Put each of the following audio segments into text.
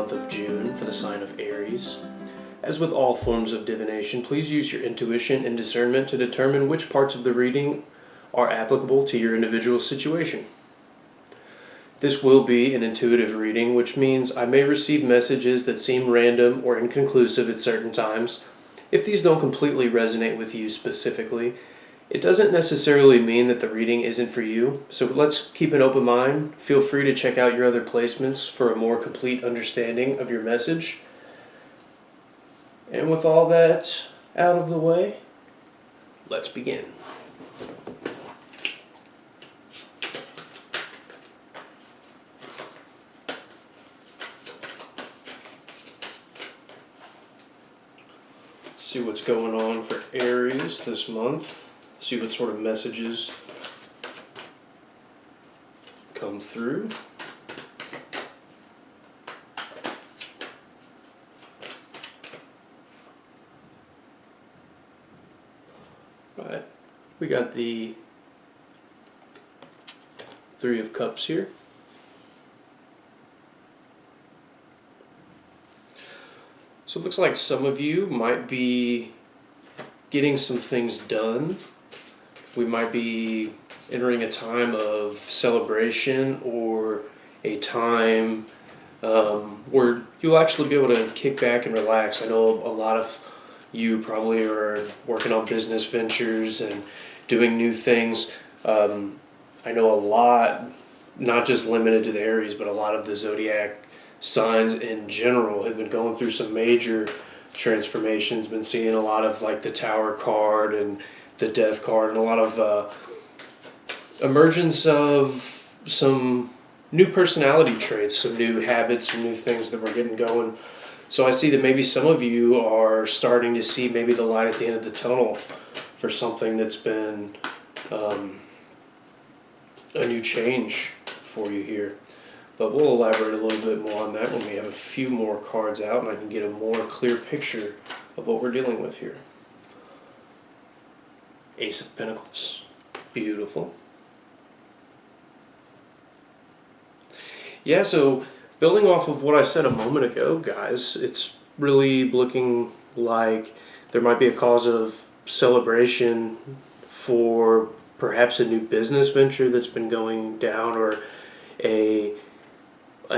month of June for the sign of Aries. As with all forms of divination, please use your intuition and discernment to determine which parts of the reading are applicable to your individual situation. This will be an intuitive reading, which means I may receive messages that seem random or inconclusive at certain times. If these don't completely resonate with you specifically, it doesn't necessarily mean that the reading isn't for you, so let's keep an open mind. Feel free to check out your other placements for a more complete understanding of your message. And with all that out of the way, let's begin. See what's going on for Aries this month. See what sort of messages come through. Right, we got the Three of Cups here. So it looks like some of you might be getting some things done. We might be entering a time of celebration or a time where you'll actually be able to kick back and relax. I know a lot of you probably are working on business ventures and doing new things. I know a lot, not just limited to the Aries, but a lot of the zodiac signs in general have been going through some major transformations. Been seeing a lot of like the Tower card and the Death card, and a lot of emergence of some new personality traits, some new habits, some new things that we're getting going. So I see that maybe some of you are starting to see maybe the light at the end of the tunnel for something that's been a new change for you here. But we'll elaborate a little bit more on that when we have a few more cards out and I can get a more clear picture of what we're dealing with here. Ace of Pentacles. Beautiful. Yeah, so building off of what I said a moment ago, guys, it's really looking like there might be a cause of celebration for perhaps a new business venture that's been going down, or a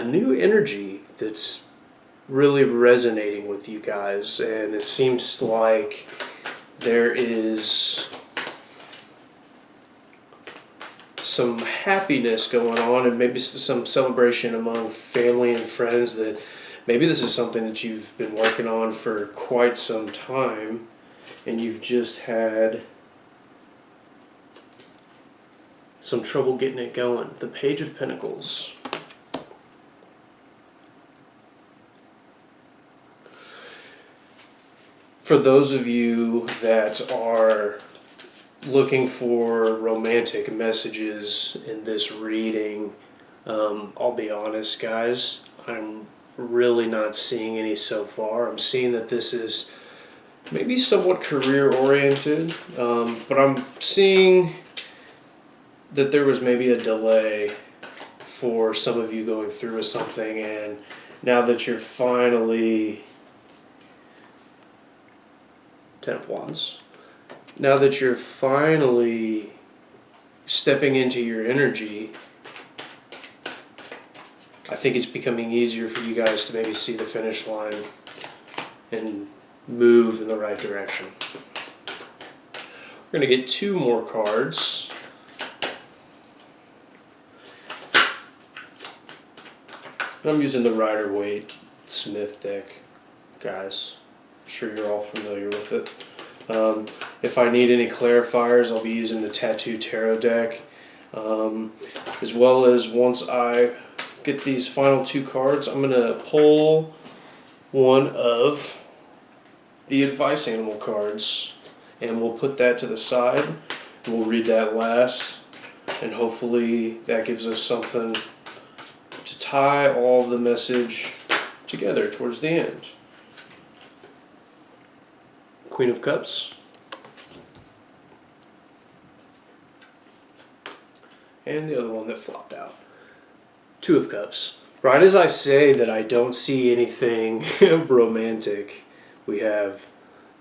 new energy that's really resonating with you guys. And it seems like there is some happiness going on, and maybe some celebration among family and friends, that maybe this is something that you've been working on for quite some time and you've just had some trouble getting it going. The Page of Pentacles. For those of you that are looking for romantic messages in this reading, I'll be honest, guys, I'm really not seeing any so far. I'm seeing that this is maybe somewhat career oriented, but I'm seeing that there was maybe a delay for some of you going through with something, and now that you're finally... Ten of Wands. Now that you're finally stepping into your energy, I think it's becoming easier for you guys to maybe see the finish line and move in the right direction. We're going to get two more cards. I'm using the Rider-Waite-Smith deck, guys. I'm sure you're all familiar with it. If I need any clarifiers, I'll be using the Tattoo Tarot deck. As well as once I get these final two cards, I'm going to pull one of the Advice Animal cards, and we'll put that to the side. We'll read that last, and hopefully that gives us something to tie all the message together towards the end. Queen of Cups. And the other one that flopped out. Two of Cups. Right as I say that I don't see anything romantic, we have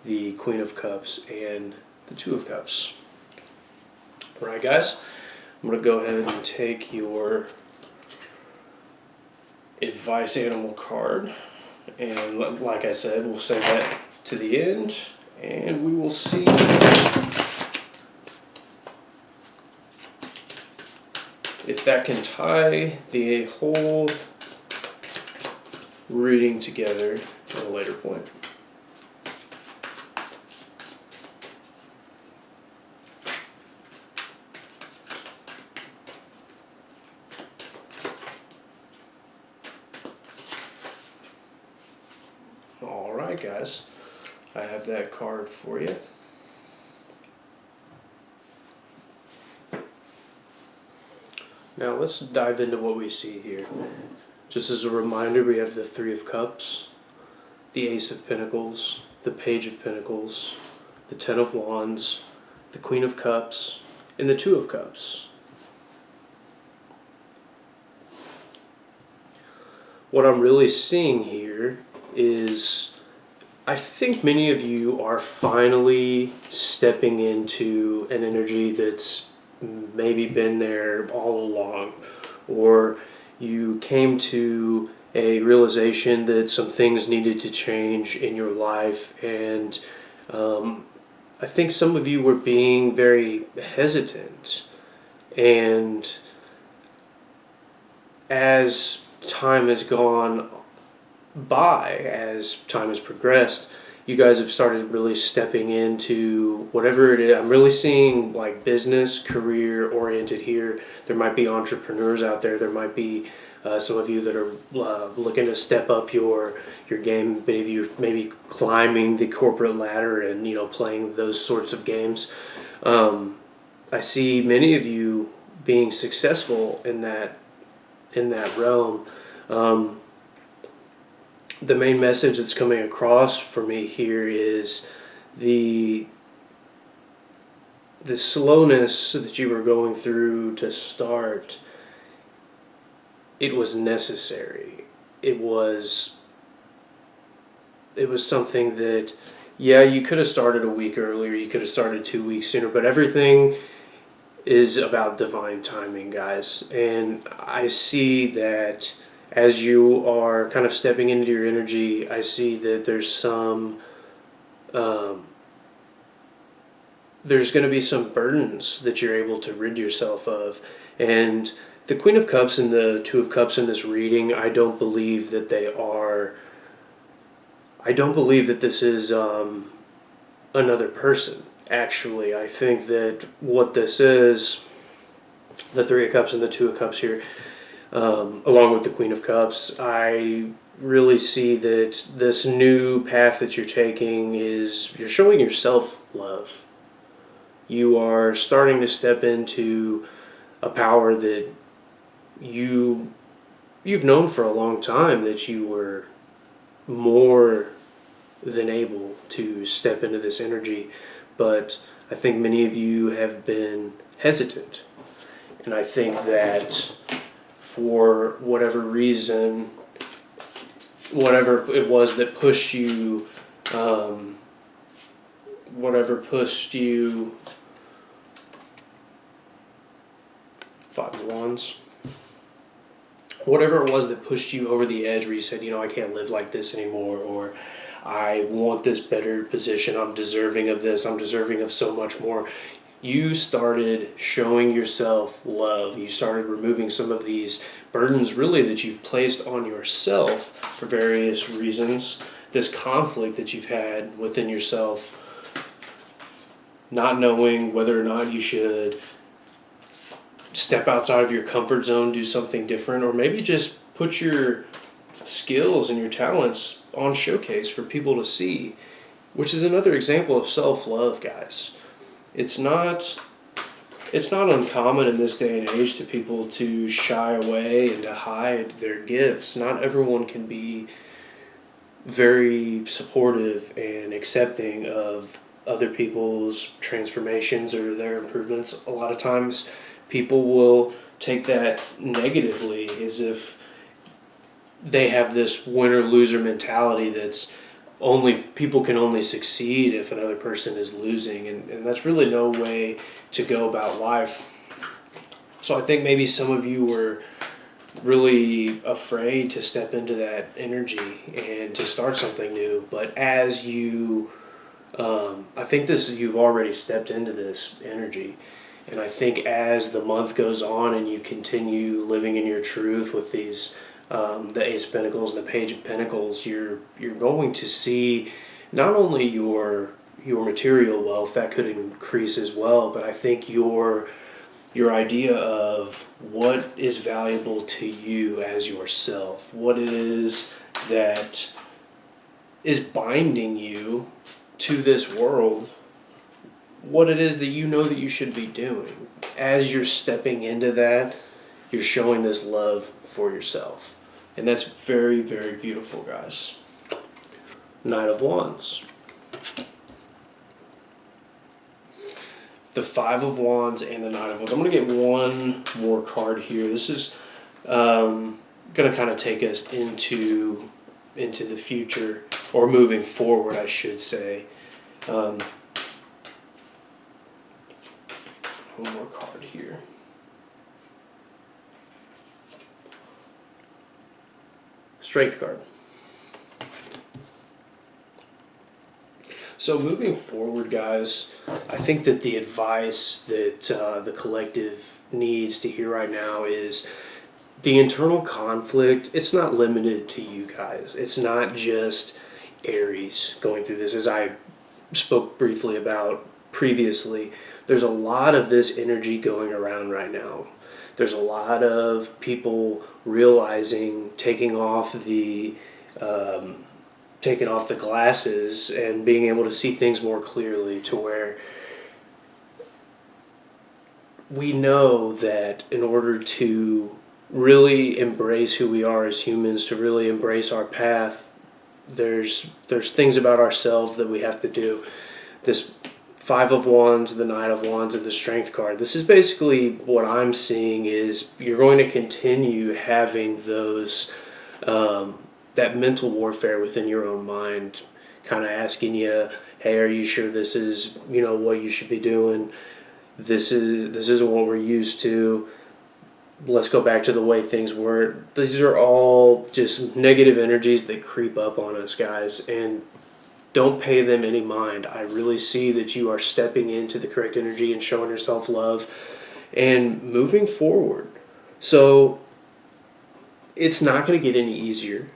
the Queen of Cups and the Two of Cups. All right, guys, I'm going to go ahead and take your advice animal card. And like I said, we'll save that to the end, and we will see if that can tie the whole reading together at a later point. All right, guys, I have that card for you. Now let's dive into what we see here. Just as a reminder, we have the Three of Cups, the Ace of Pentacles, the Page of Pentacles, the Ten of Wands, the Queen of Cups, and the Two of Cups. What I'm really seeing here is I think many of you are finally stepping into an energy that's maybe been there all along, or you came to a realization that some things needed to change in your life, and I think some of you were being very hesitant, and as time has gone by, as time has progressed, you guys have started really stepping into whatever it is. I'm really seeing like business, career oriented here. There might be entrepreneurs out there. There might be some of you that are looking to step up your game. Many of you maybe climbing the corporate ladder and playing those sorts of games. I see many of you being successful in that realm. The main message that's coming across for me here is the slowness that you were going through to start. It was necessary. It was something that, yeah, you could have started a week earlier, you could have started 2 weeks sooner, but everything is about divine timing, guys. And I see that as you are kind of stepping into your energy, I see that there's going to be some burdens that you're able to rid yourself of. And the Queen of Cups and the Two of Cups in this reading, I don't believe that this is another person. Actually, I think that what this is, the Three of Cups and the Two of Cups here, along with the Queen of Cups, I really see that this new path that you're taking is you're showing yourself love. You are starting to step into a power that you've known for a long time, that you were more than able to step into this energy. But I think many of you have been hesitant. And I think that for whatever reason, whatever it was that pushed you, Five of Wands, whatever it was that pushed you over the edge where you said, I can't live like this anymore, or I want this better position, I'm deserving of this, I'm deserving of so much more. You started showing yourself love. You started removing some of these burdens really that you've placed on yourself for various reasons. This conflict that you've had within yourself, not knowing whether or not you should step outside of your comfort zone, do something different, or maybe just put your skills and your talents on showcase for people to see, which is another example of self-love, guys. It's not uncommon in this day and age to people to shy away and to hide their gifts. Not everyone can be very supportive and accepting of other people's transformations or their improvements. A lot of times people will take that negatively, as if they have this winner loser mentality that's only people can only succeed if another person is losing, and that's really no way to go about life. So I think maybe some of you were really afraid to step into that energy and to start something new. But as you, I think you've already stepped into this energy. And I think as the month goes on and you continue living in your truth with these, the Ace of Pentacles and the Page of Pentacles, you're going to see not only your material wealth that could increase as well, but I think your idea of what is valuable to you as yourself, what it is that is binding you to this world, what it is that you know that you should be doing. As you're stepping into that, you're showing this love for yourself. And that's very, very beautiful, guys. Knight of Wands. The Five of Wands and the Knight of Wands. I'm going to get one more card here. This is going to kind of take us into the future, or moving forward, I should say. One more card here. Strength card. So moving forward, guys, I think that the advice that the collective needs to hear right now is the internal conflict. It's not limited to you guys. It's not just Aries going through this. As I spoke briefly about previously, there's a lot of this energy going around right now. There's a lot of people realizing, taking off the glasses and being able to see things more clearly, to where we know that in order to really embrace who we are as humans, to really embrace our path, there's things about ourselves that we have to do. This Five of Wands, the Knight of Wands, and the Strength card. This is basically what I'm seeing is you're going to continue having those that mental warfare within your own mind, kind of asking you, hey, are you sure this is what you should be doing? This isn't what we're used to. Let's go back to the way things were. These are all just negative energies that creep up on us, guys, and don't pay them any mind. I really see that you are stepping into the correct energy and showing yourself love and moving forward. So it's not going to get any easier.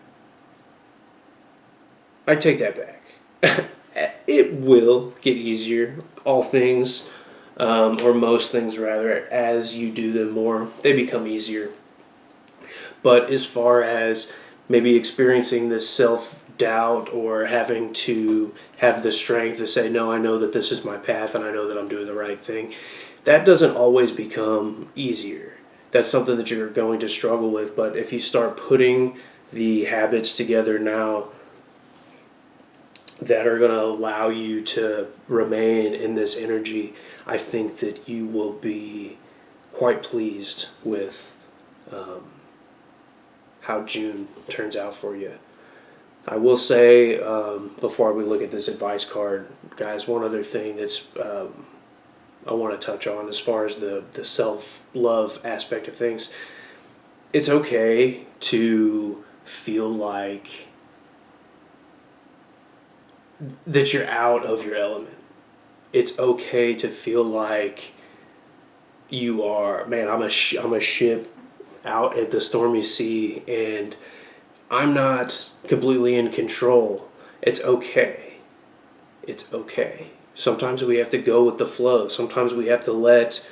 I take that back. It will get easier. All things, or most things rather, as you do them more, they become easier. But as far as maybe experiencing this self-doubt or having to have the strength to say, no, I know that this is my path and I know that I'm doing the right thing, that doesn't always become easier. That's something that you're going to struggle with. But if you start putting the habits together now that are going to allow you to remain in this energy, I think that you will be quite pleased with how June turns out for you. I will say, before we look at this advice card, guys, one other thing that's I want to touch on as far as the self-love aspect of things. It's okay to feel like that you're out of your element. It's okay to feel like you are, man, I'm a ship out at the stormy sea and I'm not completely in control. It's okay. It's okay. Sometimes we have to go with the flow. Sometimes we have to let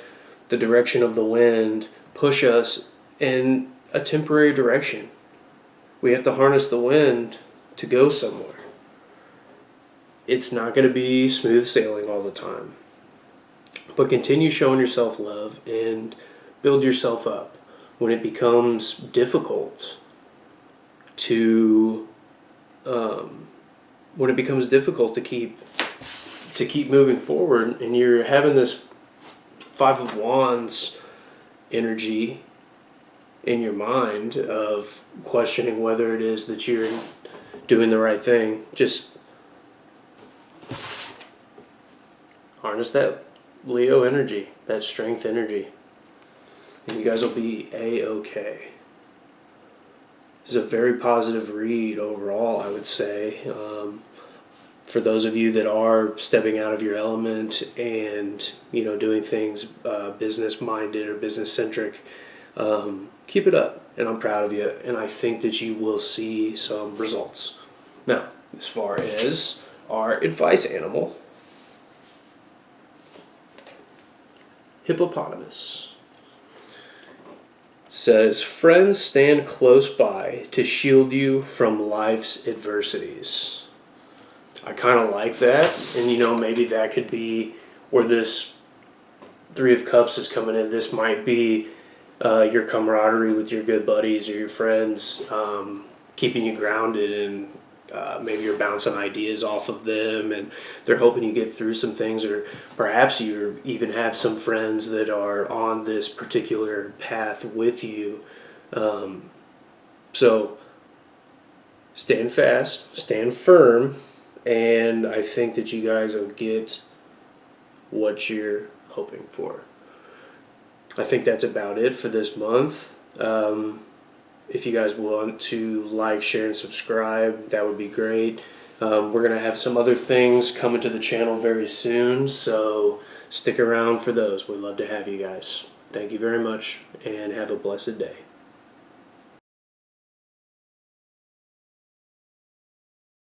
the direction of the wind push us in a temporary direction. We have to harness the wind to go somewhere. It's not going to be smooth sailing all the time. But continue showing yourself love and build yourself up. When it becomes difficult to keep moving forward, and you're having this Five of Wands energy, in your mind of questioning whether it is that you're doing the right thing. Just harness that Leo energy, that strength energy, and you guys will be A-okay. This is a very positive read overall, I would say. For those of you that are stepping out of your element and doing things business minded or business centric, keep it up, and I'm proud of you, and I think that you will see some results. Now, as far as our advice animal, hippopotamus, says, friends stand close by to shield you from life's adversities. I kind of like that, and maybe that could be where this Three of Cups is coming in. This might be your camaraderie with your good buddies or your friends, keeping you grounded, and maybe you're bouncing ideas off of them and they're helping you get through some things, or perhaps you even have some friends that are on this particular path with you. So stand fast, stand firm, and I think that you guys will get what you're hoping for. I think that's about it for this month. If you guys want to like, share, and subscribe, that would be great. We're going to have some other things coming to the channel very soon, so stick around for those. We'd love to have you guys. Thank you very much, and have a blessed day.